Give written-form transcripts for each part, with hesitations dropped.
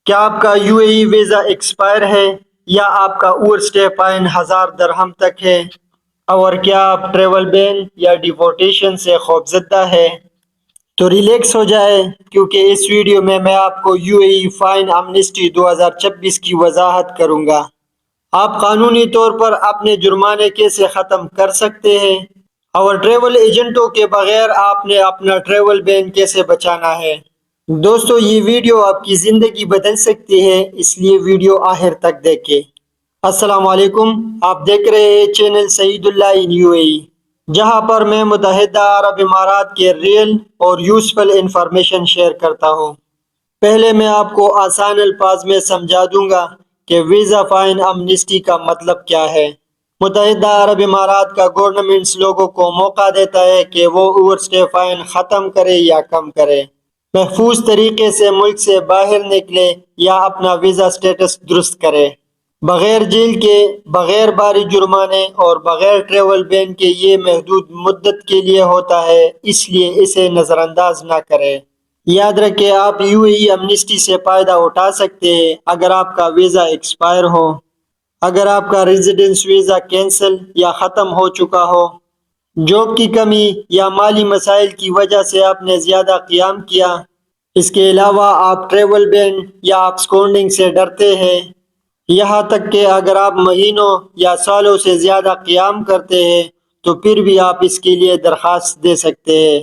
کیا آپ کا UAE ویزا ایکسپائر ہے یا آپ کا اوور اسٹے فائن 1000 درہم تک ہے؟ اور کیا آپ ٹریول بین یا ڈیپورٹیشن سے خوفزدہ ہے؟ تو ریلیکس ہو جائے، کیونکہ اس ویڈیو میں آپ کو UAE فائن امنسٹی 2026 کی وضاحت کروں گا۔ آپ قانونی طور پر اپنے جرمانے کیسے ختم کر سکتے ہیں اور ٹریول ایجنٹوں کے بغیر آپ نے اپنا ٹریول بین کیسے بچانا ہے۔ دوستو، یہ ویڈیو آپ کی زندگی بدل سکتی ہے، اس لیے ویڈیو آخر تک دیکھیں۔ السلام علیکم، آپ دیکھ رہے ہیں چینل سعید اللہ ان UAE، جہاں پر میں متحدہ عرب امارات کے ریئل اور یوزفل انفارمیشن شیئر کرتا ہوں۔ پہلے میں آپ کو آسان الفاظ میں سمجھا دوں گا کہ ویزا فائن امنسٹی کا مطلب کیا ہے۔ متحدہ عرب امارات کا گورنمنٹ لوگوں کو موقع دیتا ہے کہ وہ اوور اسٹے فائن ختم کرے یا کم کرے، محفوظ طریقے سے ملک سے باہر نکلے یا اپنا ویزا سٹیٹس درست کرے، بغیر جیل کے، بغیر بھاری جرمانے اور بغیر ٹریول بین کے۔ یہ محدود مدت کے لیے ہوتا ہے، اس لیے اسے نظر انداز نہ کریں۔ یاد رکھیں، آپ UAE امنسٹی سے فائدہ اٹھا سکتے ہیں اگر آپ کا ویزا ایکسپائر ہو، اگر آپ کا ریزیڈنس ویزا کینسل یا ختم ہو چکا ہو، جاب کی کمی یا مالی مسائل کی وجہ سے آپ نے زیادہ قیام کیا۔ اس کے علاوہ آپ ٹریول بین یا absconding سے ڈرتے ہیں، یہاں تک کہ اگر آپ مہینوں یا سالوں سے زیادہ قیام کرتے ہیں تو پھر بھی آپ اس کے لیے درخواست دے سکتے ہیں۔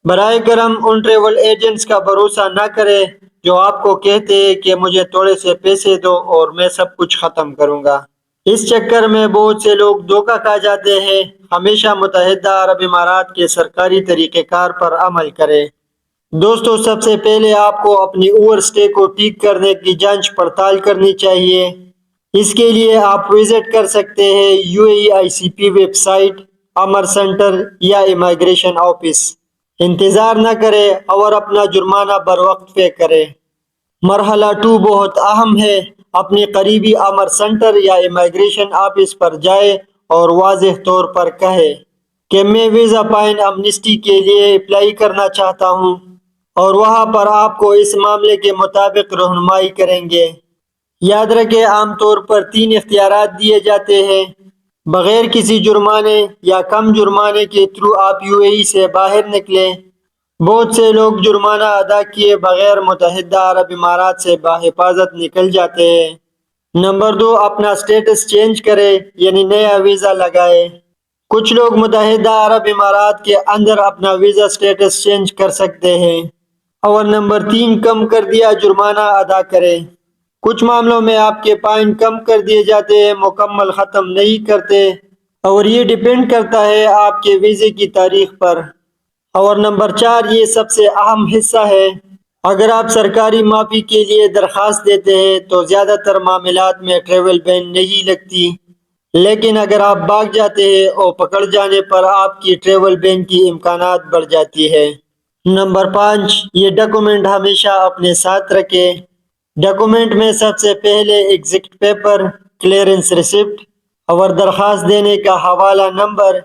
براہ کرم ان ٹریول ایجنٹس کا بھروسہ نہ کریں جو آپ کو کہتے ہیں کہ مجھے تھوڑے سے پیسے دو اور میں سب کچھ ختم کروں گا۔ اس چکر میں بہت سے لوگ دھوکہ کھا جاتے ہیں۔ ہمیشہ متحدہ عرب امارات کے سرکاری طریقہ کار پر عمل کریں۔ دوستو، سب سے پہلے آپ کو اپنی اوور اسٹے کو ٹھیک کرنے کی جانچ پڑتال کرنی چاہیے۔ اس کے لیے آپ وزٹ کر سکتے ہیں UAEICP ویب سائٹ، امر سینٹر یا امیگریشن آفس۔ انتظار نہ کریں اور اپنا جرمانہ بروقت پے کریں۔ مرحلہ 2 بہت اہم ہے۔ اپنے قریبی امر سینٹر یا امیگریشن آفس پر جائیں اور واضح طور پر کہیں کہ میں ویزا فائن امنسٹی کے لیے اپلائی کرنا چاہتا ہوں، اور وہاں پر آپ کو اس معاملے کے مطابق رہنمائی کریں گے۔ یاد رکھیں، عام طور پر 3 اختیارات دیے جاتے ہیں: بغیر کسی جرمانے یا کم جرمانے کے تھرو آپ UAE سے باہر نکلیں۔ بہت سے لوگ جرمانہ ادا کیے بغیر متحدہ عرب امارات سے بحفاظت نکل جاتے ہیں۔ نمبر 2، اپنا سٹیٹس چینج کریں، یعنی نیا ویزا لگائیں۔ کچھ لوگ متحدہ عرب امارات کے اندر اپنا ویزا سٹیٹس چینج کر سکتے ہیں۔ اور نمبر 3، کم کر دیا جرمانہ ادا کریں۔ کچھ معاملوں میں آپ کے فائن کم کر دیے جاتے ہیں، مکمل ختم نہیں کرتے، اور یہ ڈیپینڈ کرتا ہے آپ کے ویزے کی تاریخ پر۔ اور نمبر 4، یہ سب سے اہم حصہ ہے، اگر آپ سرکاری معافی کے لیے درخواست دیتے ہیں تو زیادہ تر معاملات میں ٹریول بین نہیں لگتی، لیکن اگر آپ بھاگ جاتے ہیں اور پکڑ جانے پر آپ کی ٹریول بین کی امکانات بڑھ جاتی ہے۔ نمبر 5، یہ ڈاکومنٹ ہمیشہ اپنے ساتھ رکھیں۔ ڈاکومنٹ میں سب سے پہلے ایگزٹ پیپر، کلیئرنس ریسپٹ اور درخواست دینے کا حوالہ نمبر۔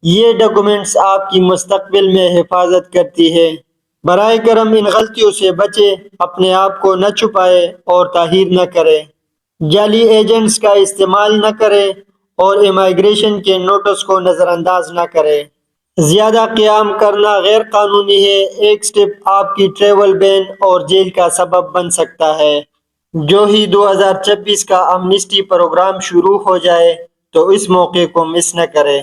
یہ ڈاکومنٹس آپ کی مستقبل میں حفاظت کرتی ہے۔ براہ کرم ان غلطیوں سے بچیں، اپنے آپ کو نہ چھپائیں اور تاخیر نہ کریں، جعلی ایجنٹس کا استعمال نہ کریں اور امیگریشن کے نوٹس کو نظر انداز نہ کریں۔ زیادہ قیام کرنا غیر قانونی ہے، ایک سٹیپ آپ کی ٹریول بین اور جیل کا سبب بن سکتا ہے۔ جو ہی 2026 کا امنسٹی پروگرام شروع ہو جائے تو اس موقع کو مس نہ کریں۔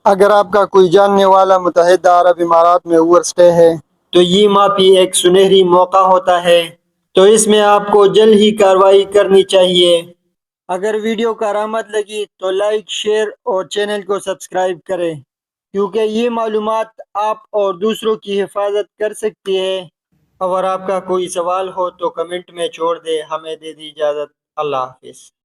اگر آپ کا کوئی جاننے والا متحدہ عرب امارات میں اوور اسٹے ہے تو یہ معافی ایک سنہری موقع ہوتا ہے، تو اس میں آپ کو جلد ہی کارروائی کرنی چاہیے۔ اگر ویڈیو کارآمد لگی تو لائک، شیئر اور چینل کو سبسکرائب کریں، کیونکہ یہ معلومات آپ اور دوسروں کی حفاظت کر سکتی ہے۔ اگر آپ کا کوئی سوال ہو تو کمنٹ میں چھوڑ دیں۔ ہمیں دے دی اجازت۔ اللہ حافظ۔